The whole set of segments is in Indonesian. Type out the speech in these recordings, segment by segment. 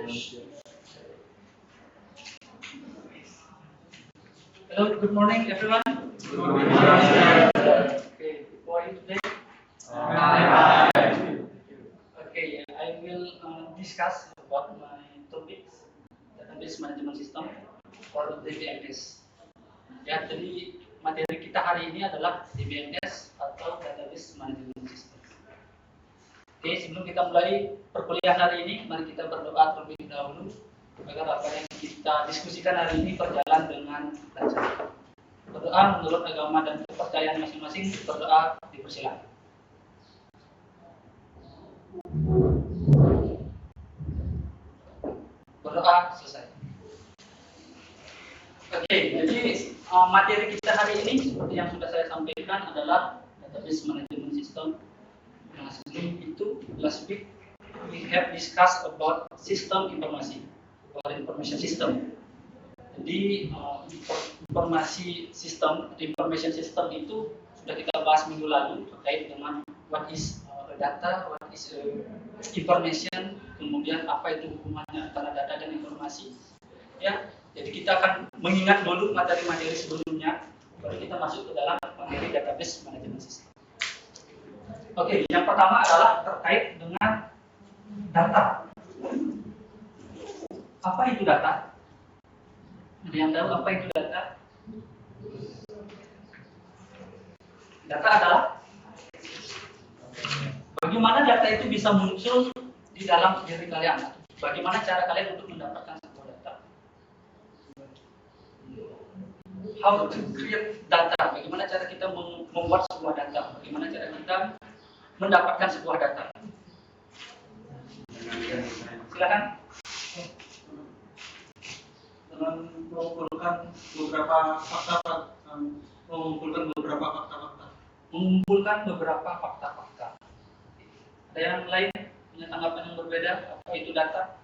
Hello, good morning everyone. Good morning. Okay, how are you today? Okay, I will discuss about my topics, database management system or DBMS. Ya, jadi materi kita hari ini adalah DBMS atau database management system. Oke, sebelum kita mulai perkuliahan hari ini, mari kita berdoa terlebih dahulu agar apa yang kita diskusikan hari ini berjalan dengan lancar. Berdoa menurut agama dan kepercayaan masing-masing, berdoa dipersilakan. Berdoa selesai. Oke, jadi materi kita hari ini seperti yang sudah saya sampaikan adalah database management system. Nah, sebelum itu last week we have discussed about sistem informasi or information system. Jadi information system itu sudah kita bahas minggu lalu terkait dengan what is data, what is information, kemudian apa itu hubungannya antara data dan informasi. Ya, jadi kita akan mengingat dulu materi-materi sebelumnya, baru kita masuk ke dalam materi database management system. Oke, yang pertama adalah terkait dengan data. Apa itu data? Ada yang tahu apa itu data? Data adalah bagaimana data itu bisa muncul di dalam diri kalian. Bagaimana cara kalian untuk mendapatkan sebuah data? How to create data? Bagaimana cara kita membuat sebuah data? Bagaimana cara kita mendapatkan sebuah data? Silakan. Dengan mengumpulkan beberapa fakta. Mengumpulkan beberapa fakta. Ada yang lain punya tanggapan yang berbeda? Apa itu data?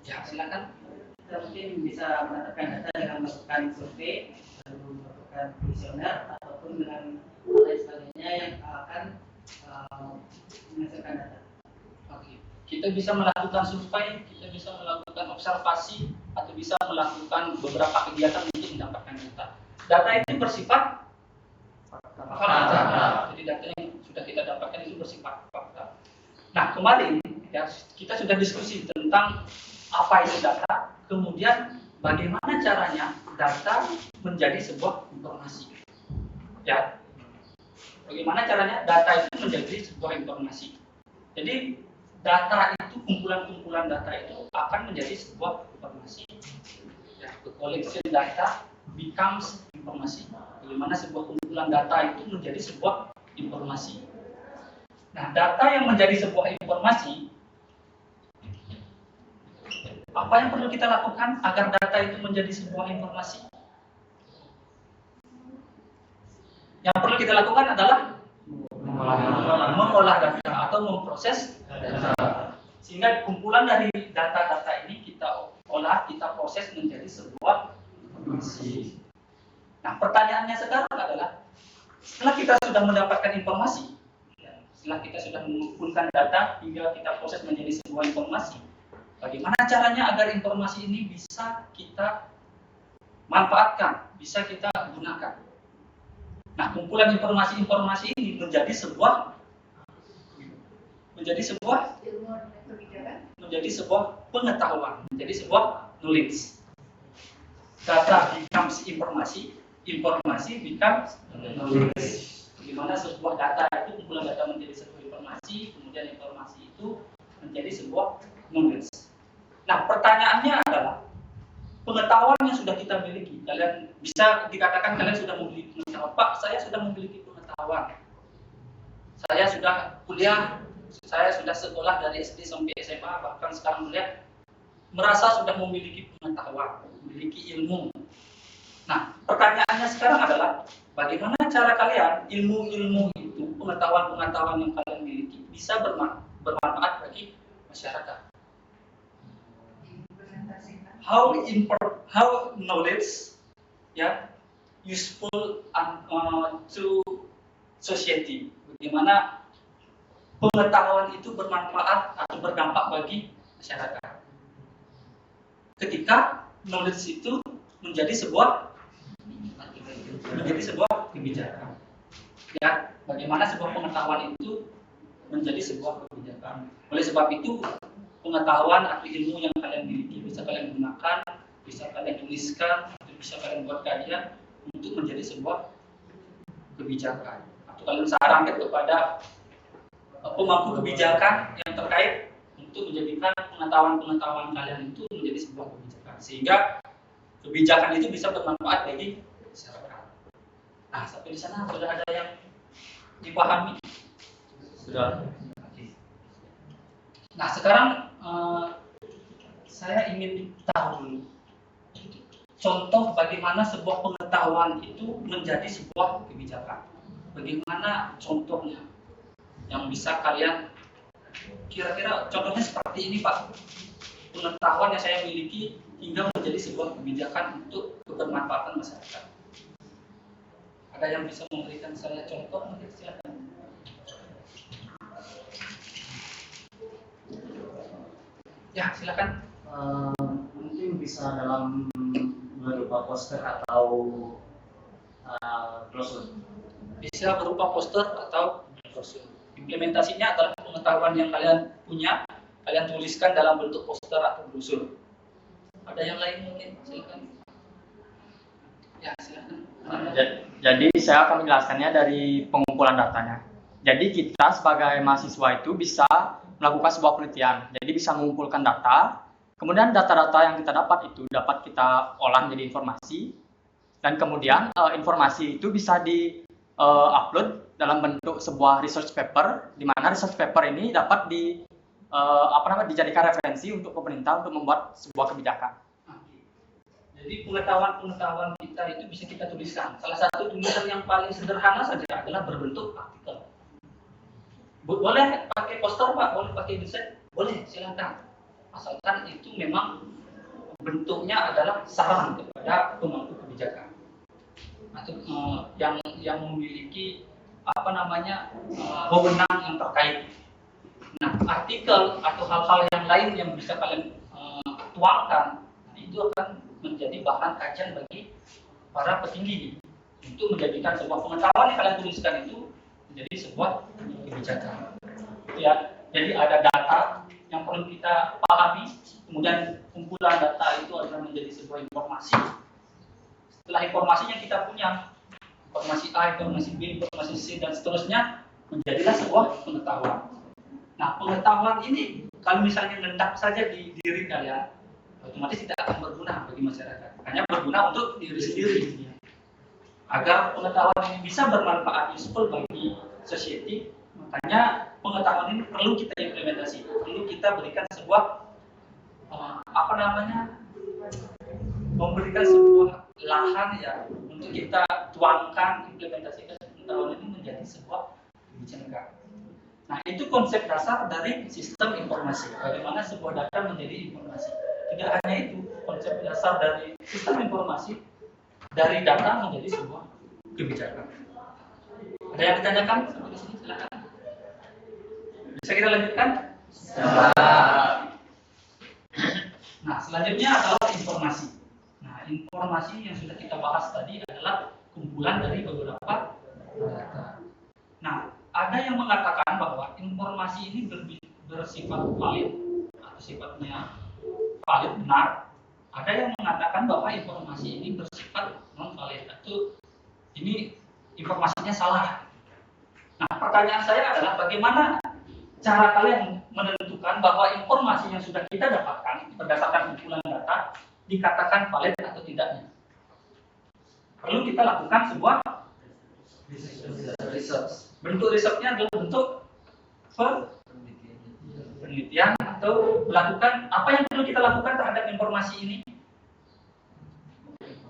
Ya, silakan. Kita mungkin bisa mendapatkan data dengan melakukan survei, lalu melakukan kuesioner ataupun dengan lain sebagainya yang akan menghasilkan data. Oke. Kita bisa melakukan survei, kita bisa melakukan observasi, atau bisa melakukan beberapa kegiatan untuk mendapatkan data. Data itu bersifat fakta. Jadi data yang sudah kita dapatkan itu bersifat fakta. Nah, kemarin ya, kita sudah diskusi tentang apa itu data, kemudian bagaimana caranya data menjadi sebuah informasi. Ya, bagaimana caranya data itu menjadi sebuah informasi. Jadi data itu, kumpulan data itu akan menjadi sebuah informasi. Ya, the collection data becomes informasi. Bagaimana sebuah kumpulan data itu menjadi sebuah informasi. Nah, data yang menjadi sebuah informasi, apa yang perlu kita lakukan agar data itu menjadi sebuah informasi? Yang perlu kita lakukan adalah mengolah data atau memproses data. Sehingga kumpulan dari data-data ini kita olah, kita proses menjadi sebuah informasi. Nah, pertanyaannya sekarang adalah, setelah kita sudah mendapatkan informasi, setelah kita sudah mengumpulkan data hingga kita proses menjadi sebuah informasi, bagaimana caranya agar informasi ini bisa kita manfaatkan, bisa kita gunakan? Nah, kumpulan informasi ini menjadi sebuah pengetahuan, menjadi sebuah knowledge. Data becomes informasi becomes knowledge. Bagaimana sebuah data itu, kumpulan data menjadi sebuah informasi, kemudian informasi itu menjadi sebuah knowledge. Nah, pertanyaannya adalah, pengetahuan yang sudah kita miliki, kalian bisa dikatakan kalian sudah memiliki pengetahuan. Pak, saya sudah memiliki pengetahuan. Saya sudah kuliah, saya sudah sekolah dari SD sampai SMA, bahkan sekarang melihat merasa sudah memiliki pengetahuan, memiliki ilmu. Nah, pertanyaannya sekarang adalah, bagaimana cara kalian ilmu-ilmu itu, pengetahuan-pengetahuan yang kalian miliki bisa bermanfaat bagi masyarakat? How knowledge useful to society? Bagaimana pengetahuan itu bermanfaat atau atau berdampak bagi masyarakat. Ketika knowledge itu menjadi sebuah kebijakan. Ya, bagaimana sebuah pengetahuan itu menjadi sebuah kebijakan. Oleh sebab itu, pengetahuan atau ilmu yang kalian miliki bisa kalian gunakan, bisa kalian tuliskan, atau bisa kalian buat kajian untuk menjadi sebuah kebijakan. Atau kalian sarankan kepada pemangku kebijakan yang terkait untuk menjadikan pengetahuan-pengetahuan kalian itu menjadi sebuah kebijakan, sehingga kebijakan itu bisa bermanfaat bagi masyarakat. Nah, sampai di sana sudah ada yang dipahami? Sudah. Nah, sekarang saya ingin tahu dulu contoh bagaimana sebuah pengetahuan itu menjadi sebuah kebijakan. Bagaimana contohnya yang bisa kalian kira-kira contohnya seperti ini, Pak. Pengetahuan yang saya miliki hingga menjadi sebuah kebijakan untuk kebermanfaatan masyarakat. Ada yang bisa memberikan saya contoh? Mungkin silakan. Ya, silakan. Mungkin bisa dalam berupa poster atau brosur. Bisa berupa poster atau brosur. Implementasinya adalah pengetahuan yang kalian punya, kalian tuliskan dalam bentuk poster atau brosur. Ada yang lain mungkin? Silakan. Ya, silakan. Jadi saya akan menjelaskannya dari pengumpulan datanya. Jadi kita sebagai mahasiswa itu bisa melakukan sebuah penelitian. Jadi bisa mengumpulkan data, kemudian data-data yang kita dapat itu dapat kita olah menjadi informasi, dan kemudian informasi itu bisa di-upload dalam bentuk sebuah research paper, di mana research paper ini dapat dijadikan referensi untuk pemerintah untuk membuat sebuah kebijakan. Jadi pengetahuan-pengetahuan kita itu bisa kita tuliskan. Salah satu tulisan yang paling sederhana saja adalah berbentuk artikel. Boleh pakai poster, Pak, boleh pakai desain, boleh, silakan. Asalkan itu memang bentuknya adalah saran kepada pemangku kebijakan atau yang memiliki wewenang yang terkait. Nah, artikel atau hal-hal yang lain yang bisa kalian tuangkan, itu akan menjadi bahan kajian bagi para petinggi untuk menjadikan sebuah pengetahuan yang kalian tuliskan itu menjadi sebuah kebijakan. Ya, jadi ada data yang perlu kita pahami, kemudian kumpulan data itu akan menjadi sebuah informasi. Setelah informasinya kita punya informasi A, informasi B, informasi C, dan seterusnya, menjadilah sebuah pengetahuan. Nah, pengetahuan ini kalau misalnya mengendap saja di diri kalian, otomatis tidak akan berguna bagi masyarakat. Hanya berguna untuk diri sendiri. Agar pengetahuan ini bisa bermanfaat, useful bagi society, makanya pengetahuan ini perlu kita implementasi, perlu kita berikan sebuah memberikan sebuah lahan ya untuk kita tuangkan, implementasikan pengetahuan ini menjadi sebuah kebijakan. Nah, itu konsep dasar dari sistem informasi. Bagaimana sebuah data menjadi informasi. Tidak hanya itu, konsep dasar dari sistem informasi dari data menjadi sebuah kebijakan. Ada yang ditanyakan sampai di sini? Silakan. Bisa kita lanjutkan? Nah, selanjutnya adalah informasi. Nah, informasi yang sudah kita bahas tadi adalah kumpulan dari beberapa data. Nah, ada yang mengatakan bahwa informasi ini bersifat valid atau sifatnya valid benar. Ada yang mengatakan bahwa informasi ini bersifat non valid atau ini informasinya salah. Nah, pertanyaan saya adalah bagaimana cara kalian menentukan bahwa informasi yang sudah kita dapatkan berdasarkan kumpulan data dikatakan valid atau tidaknya? Perlu kita lakukan sebuah research. Bentuk risetnya adalah bentuk penelitian atau melakukan apa yang perlu kita lakukan terhadap informasi ini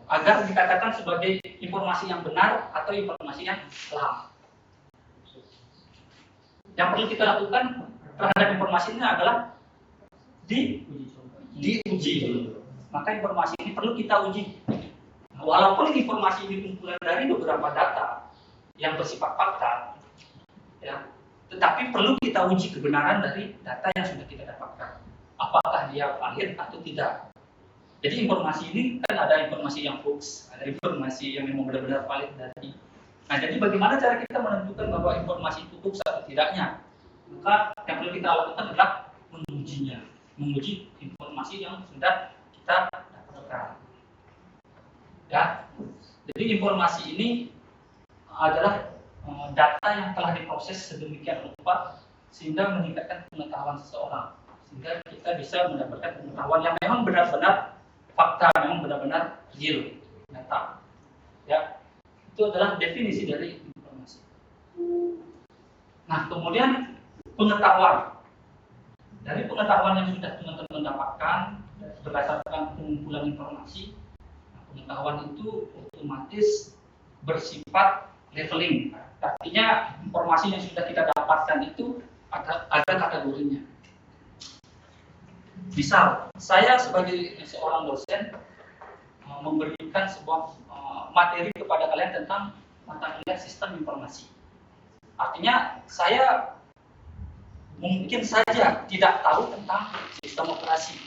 agar dikatakan sebagai informasi yang benar atau informasi yang salah. Yang perlu kita lakukan terhadap informasi ini adalah diuji dulu. Maka informasi ini perlu kita uji. Walaupun informasi ini kumpulan dari beberapa data yang bersifat fakta, ya, Tetapi perlu kita uji kebenaran dari data yang sudah kita dapatkan. Apakah dia valid atau tidak. Jadi informasi ini kan ada informasi yang hoax, ada informasi yang memang benar-benar valid dari. Nah, jadi bagaimana cara kita menentukan bahwa informasi itu hoax atau tidaknya? Maka yang perlu kita lakukan adalah mengujinya, menguji informasi yang sudah kita dapatkan. Ya, jadi informasi ini adalah data yang telah diproses sedemikian rupa sehingga meningkatkan pengetahuan seseorang, sehingga kita bisa mendapatkan pengetahuan yang memang benar-benar fakta, memang benar-benar real, nyata. Ya, itu adalah definisi dari informasi. Nah, kemudian pengetahuan. Dari pengetahuan yang sudah teman-teman dapatkan berdasarkan pengumpulan informasi, pengetahuan itu otomatis bersifat leveling. Artinya informasi yang sudah kita dapatkan itu ada kategorinya. Misal, saya sebagai seorang dosen memberikan sebuah materi kepada kalian tentang mata kuliah sistem informasi. Artinya saya mungkin saja tidak tahu tentang sistem operasi.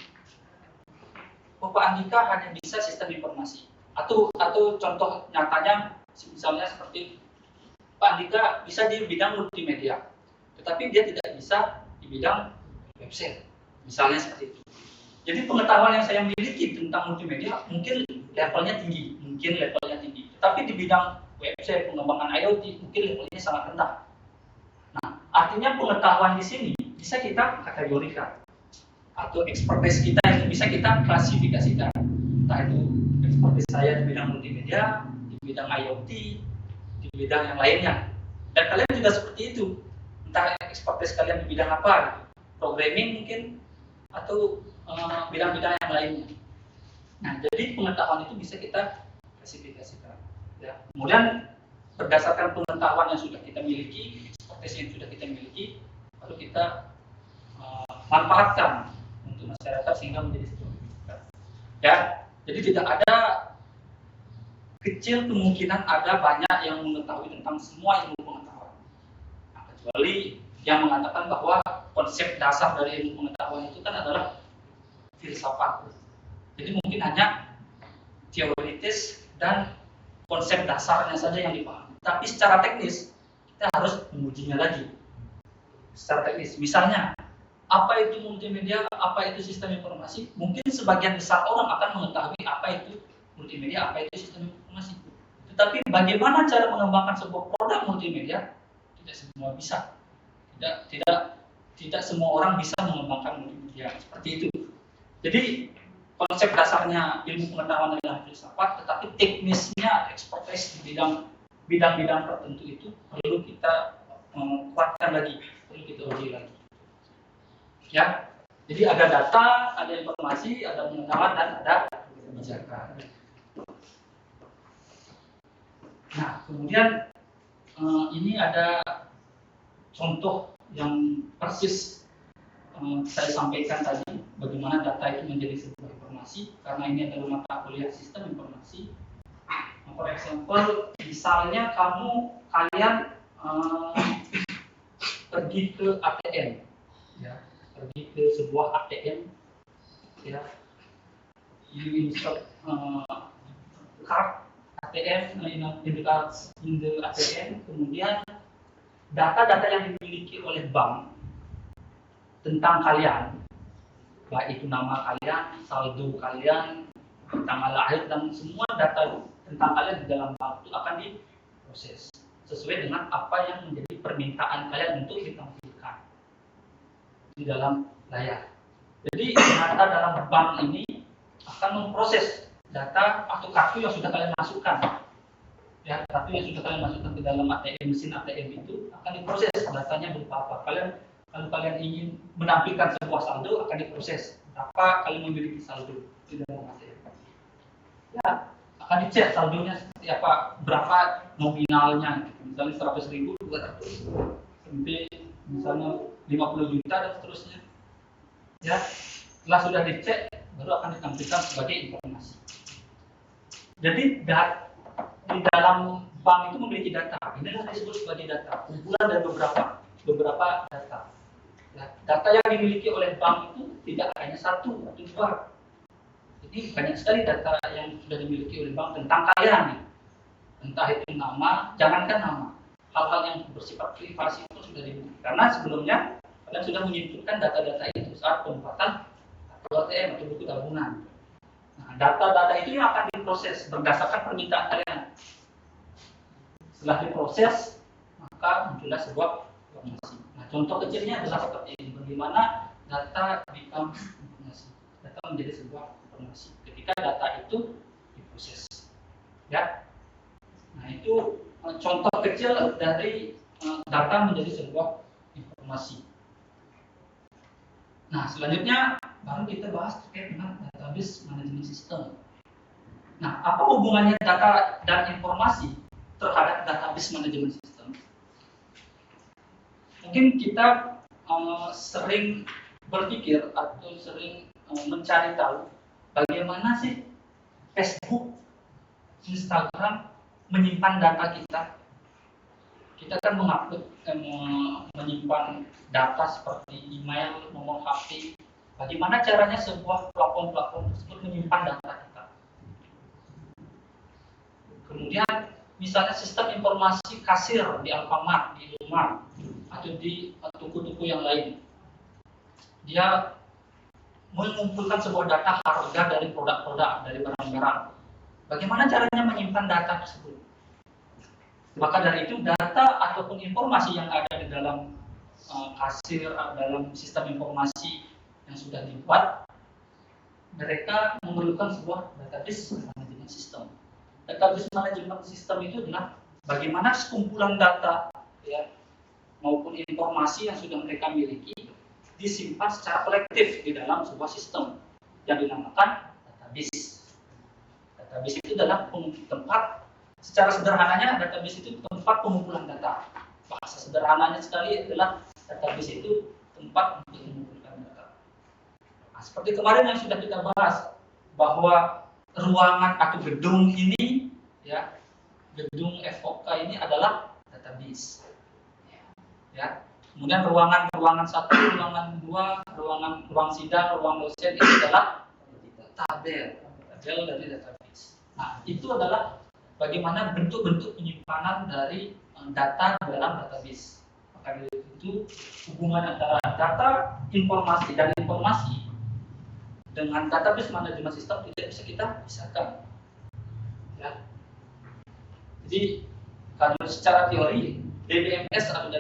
Bapak Andika hanya bisa sistem informasi. Atau contoh nyatanya misalnya seperti Pak Andika bisa di bidang multimedia, tetapi dia tidak bisa di bidang website, misalnya seperti itu. Jadi pengetahuan yang saya miliki tentang multimedia mungkin levelnya tinggi, tetapi di bidang website, pengembangan IoT mungkin levelnya sangat rendah. Nah, artinya pengetahuan di sini bisa kita kategorikan, atau expertise kita itu bisa kita klasifikasikan. Entah itu expertise saya di bidang multimedia, di bidang IoT, di bidang yang lainnya. Dan kalian juga seperti itu. Entah expertise kalian di bidang apa, programming mungkin, atau bidang-bidang yang lainnya. Nah, jadi pengetahuan itu bisa kita klasifikasikan. Ya. Kemudian berdasarkan pengetahuan yang sudah kita miliki, expertise yang sudah kita miliki, lalu kita manfaatkan untuk masyarakat sehingga menjadi sebuah. Ya, jadi tidak ada kecil kemungkinan ada banyak yang mengetahui tentang semua ilmu pengetahuan. Nah, kecuali yang mengatakan bahwa konsep dasar dari ilmu pengetahuan itu kan adalah filsafat. Jadi mungkin hanya teoritis dan konsep dasarnya saja yang dipahami. Tapi secara teknis kita harus mengujinya lagi. Secara teknis, misalnya apa itu multimedia, apa itu sistem informasi? Mungkin sebagian besar orang akan mengetahui apa itu multimedia, apa itu sistem informasi. Tetapi bagaimana cara mengembangkan sebuah produk multimedia? Tidak semua bisa. Tidak semua orang bisa mengembangkan multimedia seperti itu. Jadi konsep dasarnya ilmu pengetahuan adalah filsafat, tetapi teknisnya, expertise di bidang-bidang tertentu itu perlu kita kuatkan lagi, perlu kita uji lagi. Ya, jadi ada data, ada informasi, ada pengetahuan dan ada kebijakan. Nah, kemudian ini ada contoh yang persis saya sampaikan tadi, bagaimana data itu menjadi sebuah informasi, karena ini adalah mata kuliah sistem informasi. For example, misalnya kalian pergi ke ATM, ya, pergi ke sebuah ATM, ya, you insert card ATM in the ATM, kemudian data-data yang dimiliki oleh bank tentang kalian, baik itu nama kalian, saldo kalian, tanggal lahir, dan semua data tentang kalian di dalam bank itu akan diproses sesuai dengan apa yang menjadi permintaan kalian untuk ditampilkan di dalam layar. Jadi data dalam bank ini akan memproses data atau kartu yang sudah kalian masukkan. Ya, kartu yang sudah kalian masukkan ke dalam ATM, mesin ATM itu akan diproses datanya berupa apa. Kalau kalian ingin menampilkan sebuah saldo, akan diproses berapa kalian memiliki saldo di dalam ATM. Ya, akan dicek saldonya seperti apa, berapa nominalnya, misalnya 100.000, 200, sampai misalnya 50 juta dan seterusnya. Ya, setelah sudah dicek, baru akan ditampilkan sebagai informasi. Jadi di dalam bank itu memiliki data. Inilah disebut sebagai data, kumpulan dari beberapa beberapa data. Nah, data yang dimiliki oleh bank itu tidak hanya satu atau dua. Jadi banyak sekali data yang sudah dimiliki oleh bank tentang kalian nih. Entah itu nama, jangankan nama, hal-hal yang bersifat privasi itu sudah dimiliki. Karena sebelumnya kalian sudah menyimpulkan data-data itu saat penempatan atau ATM atau buku tabungan. Nah, data-data itu yang akan diproses berdasarkan permintaan kalian. Setelah diproses, maka muncullah sebuah informasi. Nah, contoh kecilnya adalah seperti ini. Bagaimana data becomes informasi. Data menjadi sebuah informasi ketika data itu diproses. Ya. Nah, itu contoh kecil dari data menjadi sebuah informasi. Nah, selanjutnya baru kita bahas terkait dengan database management system. Nah, apa hubungannya data dan informasi terhadap database management system? Mungkin kita sering berpikir atau sering mencari tahu bagaimana sih Facebook, Instagram menyimpan data kita. Kita kan mengupload, menyimpan data seperti email, nomor HP. Bagaimana caranya sebuah platform-platform tersebut menyimpan data kita? Kemudian misalnya sistem informasi kasir di Alfamart, di Indomaret, atau di toko-toko yang lain. Dia mengumpulkan sebuah data harga dari produk-produk, dari barang-barang. Bagaimana caranya menyimpan data tersebut? Maka dari itu data ataupun informasi yang ada di dalam kasir, dalam sistem informasi yang sudah dibuat, mereka memerlukan sebuah database management system. Database management system itu adalah bagaimana sekumpulan data ya, maupun informasi yang sudah mereka miliki disimpan secara kolektif di dalam sebuah sistem yang dinamakan database. Database itu adalah tempat, secara sederhananya database itu tempat pengumpulan data. Bahasa sederhananya sekali adalah database itu tempat untuk mengumpulkan data. Nah, seperti kemarin yang sudah kita bahas bahwa ruangan atau gedung ini, ya, gedung FOK ini adalah database. Ya. Kemudian ruangan 1, ruangan 2, ruang sidang, ruang dosen itu adalah tabel dari database. Nah, itu adalah bagaimana bentuk-bentuk penyimpanan dari data dalam database. Maka dari itu hubungan antara data, informasi dan informasi dengan database management system tidak bisa kita pisahkan. Ya. Jadi kalau secara teori DBMS atau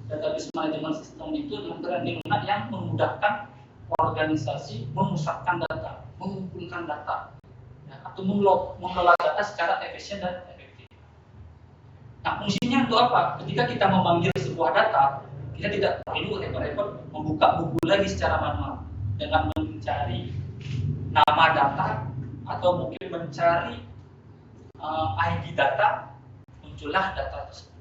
database management system itu adalah perangkat yang memudahkan organisasi memusatkan data, mengumpulkan data, ya, atau mengelola data secara efisien dan efektif. Nah, fungsinya untuk apa? Ketika kita memanggil sebuah data, kita tidak perlu repot-repot membuka buku lagi secara manual dengan mencari nama data atau mungkin mencari ID data, muncullah data tersebut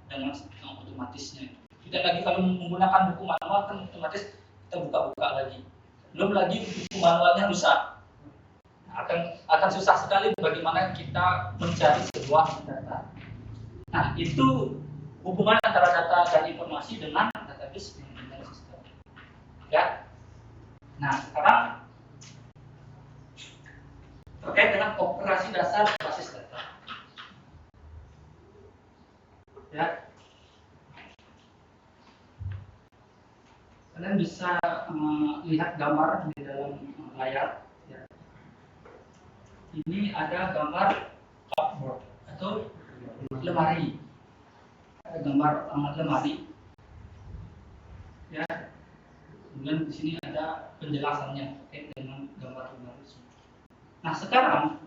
dengan otomatisnya. Tidak lagi kalau menggunakan buku manual kan otomatis kita buka-buka lagi. Belum lagi buku manualnya rusak. Nah, akan susah sekali bagaimana kita mencari sebuah data. Nah, itu hubungan antara data dan informasi dengan database management system. Ya. Nah, sekarang terkait dengan operasi dasar basis data. Ya. Kalian bisa lihat gambar di dalam layar. Ya. Ini ada gambar cupboard atau lemari. Ada gambar lemari. Ya. Kemudian di sini ada penjelasannya terkait dengan gambar lemari. Nah, sekarang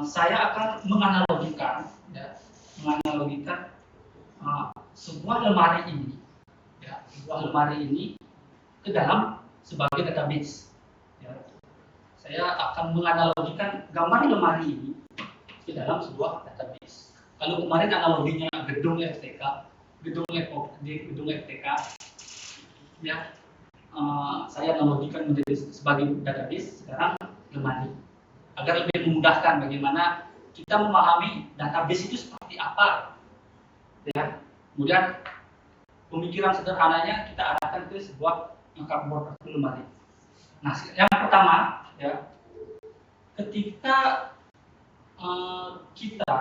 saya akan menganalogikan sebuah lemari ini, ya, sebuah lemari ini ke dalam sebagai database. Ya. Saya akan menganalogikan gambar lemari ini ke dalam sebuah database. Kalau kemarin analoginya gedung FTK, ya, saya analogikan menjadi sebagai database, sekarang lemari, agar lebih memudahkan bagaimana kita memahami database itu seperti apa, ya. Kemudian pemikiran sederhananya kita arahkan ke sebuah cupboard atau lemari. Nah, yang pertama, ya, ketika kita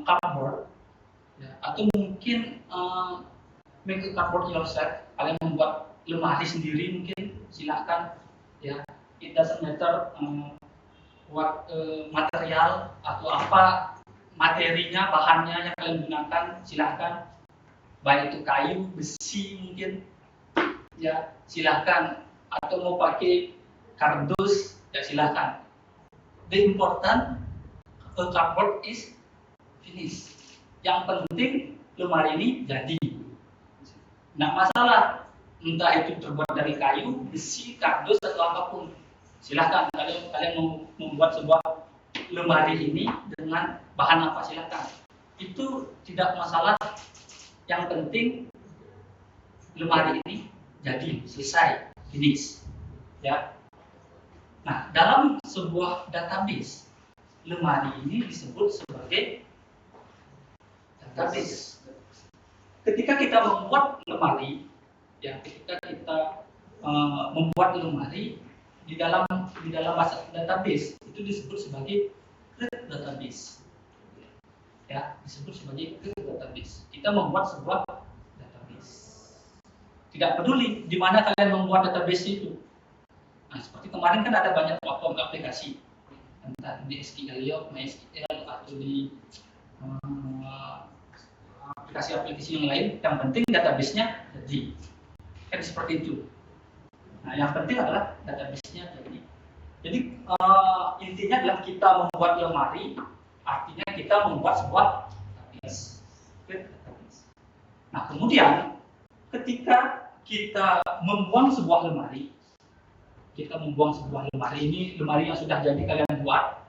cupboard, ya, atau mungkin make a cupboard yourself, kalian membuat lemari sendiri mungkin, silahkan, ya. It doesn't matter what material atau apa materinya, bahannya yang kalian gunakan, silahkan. Baik itu kayu, besi mungkin, ya silahkan. Atau mau pakai kardus, ya silahkan. The important cupboard is finish. Yang penting lemari ini jadi. Nggak masalah, entah itu terbuat dari kayu, besi, kardus atau apapun. Silahkan kalian mau membuat sebuah lemari ini dengan bahan apa, silahkan. Itu tidak masalah. Yang penting lemari ini jadi, selesai, finish, ya. Nah, dalam sebuah database, lemari ini disebut sebagai database. Ketika kita membuat lemari, ya, ketika kita membuat lemari di dalam bahasa database itu disebut sebagai create database, ya, disebut sebagai create database. Kita membuat sebuah database. Tidak peduli di mana kalian membuat database itu. Nah, seperti kemarin kan ada banyak platform aplikasi, entah di SQL, MySQL atau di aplikasi-aplikasi yang lain. Yang penting database-nya jadi. Kan seperti itu. Nah, yang penting adalah database-nya jadi. Jadi intinya adalah kita membuat lemari, artinya kita membuat sebuah database. Nah, kemudian ketika kita membuang sebuah lemari, ini lemari yang sudah jadi kalian buat,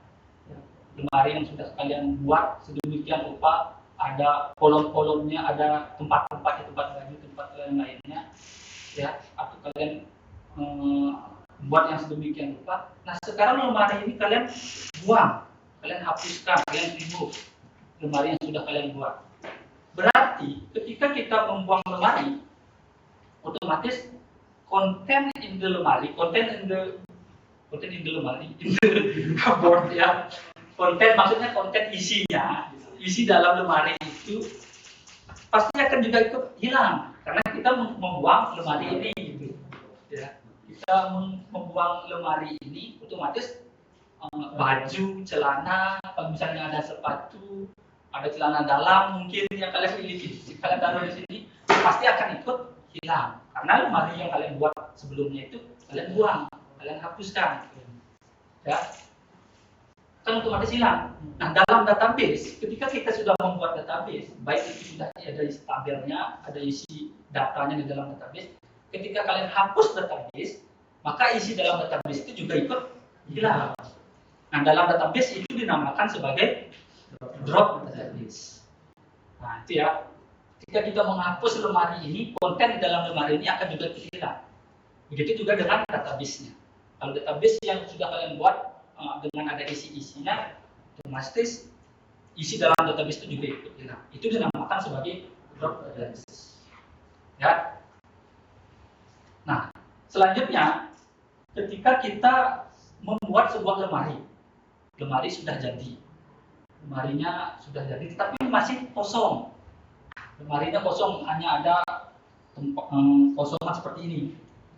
lemari yang sudah kalian buat sedemikian rupa, ada kolom-kolomnya, ada tempat-tempat baju, tempat lainnya, ya, atau kalian buat yang sedemikian rupa. Nah, sekarang lemari ini kalian buang, kalian hapuskan, kalian remove lemari yang sudah kalian buat. Berarti ketika kita membuang lemari, otomatis konten in the lemari, in the cupboard, ya. Konten maksudnya konten isinya, isi dalam lemari itu pasti akan juga ikut hilang karena kita membuang lemari ini, gitu, ya. Kita membuang lemari ini, otomatis baju, celana, kalau misalnya ada sepatu, ada celana dalam mungkin yang kalian miliki, kalian taruh di sini, pasti akan ikut hilang karena lemari yang kalian buat sebelumnya itu kalian buang, kalian hapuskan, ya, kan otomatis hilang. Nah, dalam database, ketika kita sudah membuat database, baik itu sudah ada isi tabelnya, ada isi datanya di dalam database. Ketika kalian hapus database, maka isi dalam database itu juga ikut hilang. Nah, dalam database itu dinamakan sebagai drop database. Nah, itu ya. Ketika kita menghapus lemari ini, konten di dalam lemari ini akan juga ikut hilang. Begitu juga dengan database-nya. Kalau database yang sudah kalian buat dengan ada isi-isinya, otomatis isi dalam database itu juga ikut hilang. Itu dinamakan sebagai drop database. Ya. Nah, selanjutnya ketika kita membuat sebuah lemari sudah jadi, lemarinya sudah jadi, tetapi masih kosong. Lemarinya kosong, hanya ada kosongan seperti ini,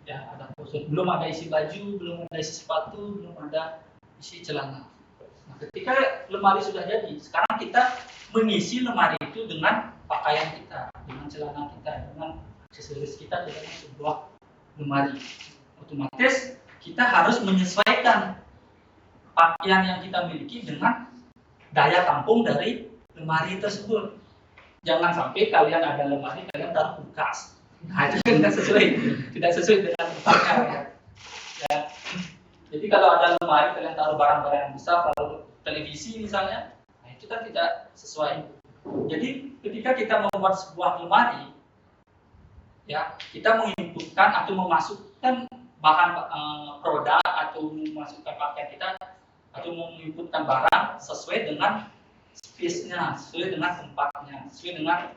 ya, ada kosong, belum ada isi baju, belum ada isi sepatu, belum ada isi celana. Nah, ketika lemari sudah jadi, sekarang kita mengisi lemari itu dengan pakaian kita, dengan celana kita, dengan aksesoris kita di dalam sebuah lemari. Otomatis kita harus menyesuaikan pakaian yang kita miliki dengan daya tampung dari lemari tersebut. Jangan sampai kalian ada lemari, kalian taruh kulkas. Nah, itu tidak sesuai dengan tempatnya, ya. Ya. Jadi kalau ada lemari, kalian taruh barang-barang yang besar, taruh televisi misalnya, nah itu kan tidak sesuai. Jadi ketika kita membuat sebuah lemari, ya, kita menginputkan atau memasukkan bahan produk atau memasukkan pakaian kita atau menginputkan barang sesuai dengan space-nya, sesuai dengan tempatnya, sesuai dengan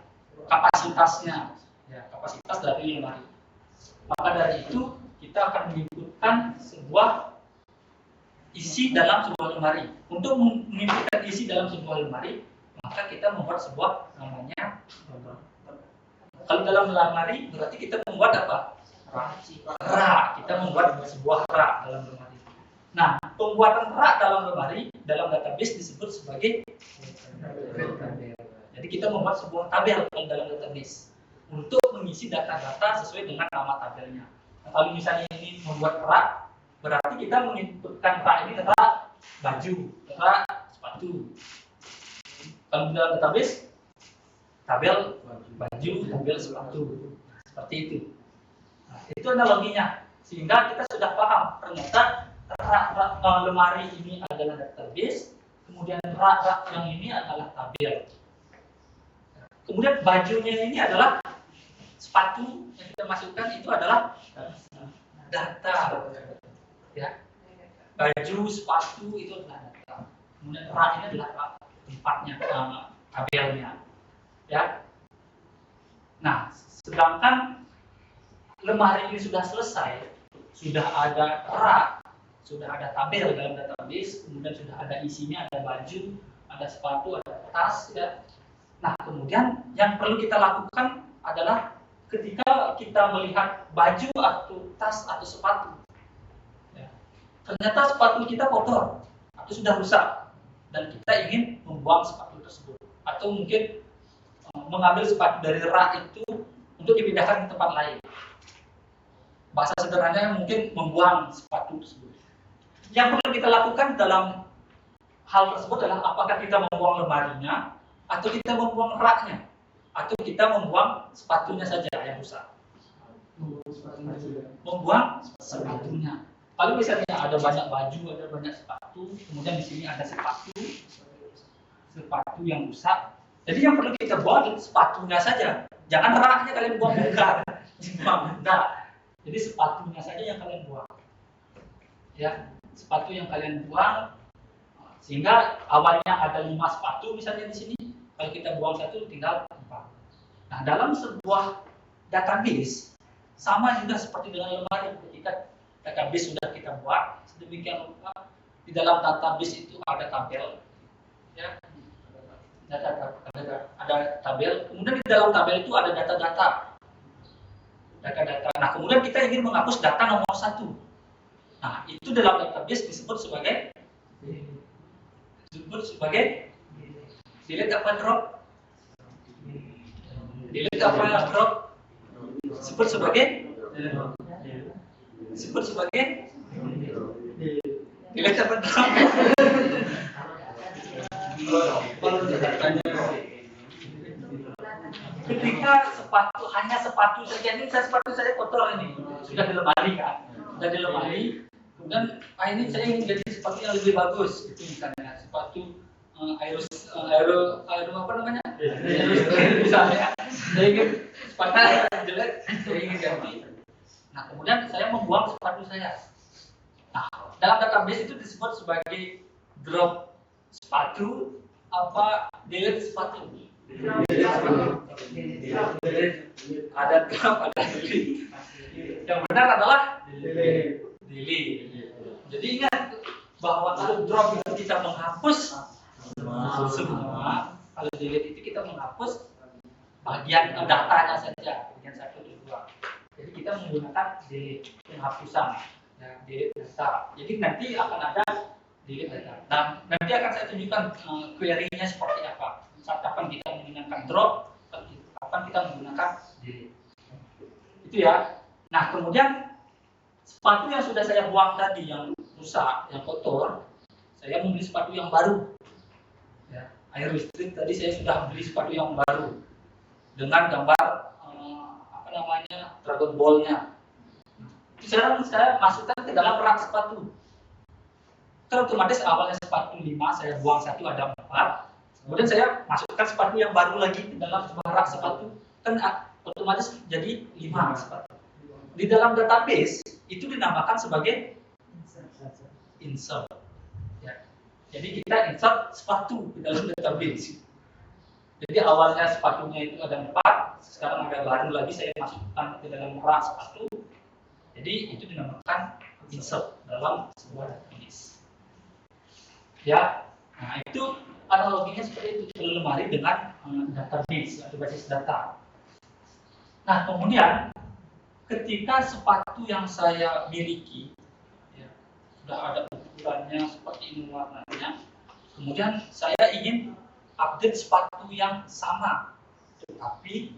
kapasitasnya, ya, kapasitas dari lemari. Maka dari itu kita akan menginputkan sebuah isi dalam sebuah lemari. Untuk menginputkan isi dalam sebuah lemari, maka kita membuat sebuah namanya. Kalau dalam lemari berarti kita membuat apa? Rak. Kita membuat sebuah rak dalam lemari. Nah, pembuatan rak dalam lemari dalam database disebut sebagai jadi kita membuat sebuah tabel dalam database untuk mengisi data-data sesuai dengan nama tabelnya. Nah, kalau misalnya ini membuat rak, berarti kita menginputkan rak ini rak baju, rak sepatu. Kalau di dalam database tabel baju, tabel sepatu, seperti itu. Nah, itu analoginya, sehingga kita sudah paham ternyata rak lemari ini adalah database, kemudian rak yang ini adalah tabel. Kemudian bajunya ini adalah sepatu yang kita masukkan itu adalah data. Ya. Baju, sepatu itu adalah data. Kemudian rak ini adalah tempatnya, tabelnya. Ya. Nah, sedangkan lemari ini sudah selesai, sudah ada rak, sudah ada tabel dalam database, kemudian sudah ada isinya, ada baju, ada sepatu, ada tas, ya. Nah, kemudian yang perlu kita lakukan adalah ketika kita melihat baju atau tas atau sepatu, ya, ternyata sepatu kita kotor atau sudah rusak dan kita ingin membuang sepatu tersebut, atau mungkin mengambil sepatu dari rak itu untuk dipindahkan ke tempat lain. Bahasa sederhananya mungkin membuang sepatu tersebut. Yang perlu kita lakukan dalam hal tersebut adalah apakah kita membuang lemarinya, atau kita membuang raknya, atau kita membuang sepatunya saja yang rusak. Membuang sepatunya. Kalau misalnya ada banyak baju, ada banyak sepatu, kemudian di sini ada sepatu yang rusak. Jadi yang perlu kita buang sepatunya saja. Jangan raknya kalian buang bukan. Enggak. Jadi sepatunya saja yang kalian buang. Ya, sepatu yang kalian buang, sehingga awalnya ada 5 sepatu misalnya di sini, kalau kita buang 1 tinggal 4. Nah, dalam sebuah database sama juga seperti dengan lemari. Ketika database sudah kita buat sedemikian rupa, di dalam database itu ada tabel, ya, ada tabel. Kemudian di dalam tabel itu ada data-data. Nah, kemudian kita ingin menghapus data nomor 1. Nah, itu dalam database disebut sebagai delete apa drop? Delete apa drop? Disebut sebagai delete apa drop? Ketika hanya sepatu saja, ini sepatu saya kotor ini, sudah di lemari kan, kemudian ini saya ingin jadi sepatu yang lebih bagus, itu misalnya sepatu aero apa namanya? Misalnya, saya ingin sepatu jelek, saya ingin ganti. Nah, kemudian saya membuang sepatu saya. Nah, dalam database itu disebut sebagai drop sepatu apa delete sepatu. Ada drop, ada delete. Yang benar adalah delete. Jadi ingat bahwa kalau drop itu kita menghapus semua, kalau delete itu kita menghapus bagian datanya saja, bagian 1 dan 2. Jadi kita menggunakan delete, penghapusan, ya, delete data. Jadi nanti akan ada delete data. Nah, nanti akan saya tunjukkan query-nya seperti apa. Saat kapan kita menggunakan drop, kapan kita menggunakan delete. Itu ya. Nah, kemudian sepatu yang sudah saya buang tadi, yang rusak, yang kotor, saya membeli sepatu yang baru. Ya, Air Listrik tadi saya sudah beli sepatu yang baru dengan gambar Dragon Ball-nya. Sekarang saya masukkan ke dalam rak sepatu. Kan otomatis awalnya sepatu 5, saya buang 1, ada 4. Kemudian saya masukkan sepatu yang baru lagi ke dalam sebuah rak sepatu, kan otomatis jadi 5 sepatu. Di dalam database itu dinamakan sebagai insert. Ya. Jadi kita insert sepatu ke dalam database. Jadi awalnya sepatunya itu ada 4, sekarang ada baru lagi saya masukkan ke dalam rak sepatu. Jadi itu dinamakan insert dalam sebuah database. Ya, nah itu analoginya seperti itu, lemari dengan database atau basis data. Nah kemudian ketika sepatu yang saya miliki ya, sudah ada ukurannya seperti ini warnanya, kemudian saya ingin update sepatu yang sama, tetapi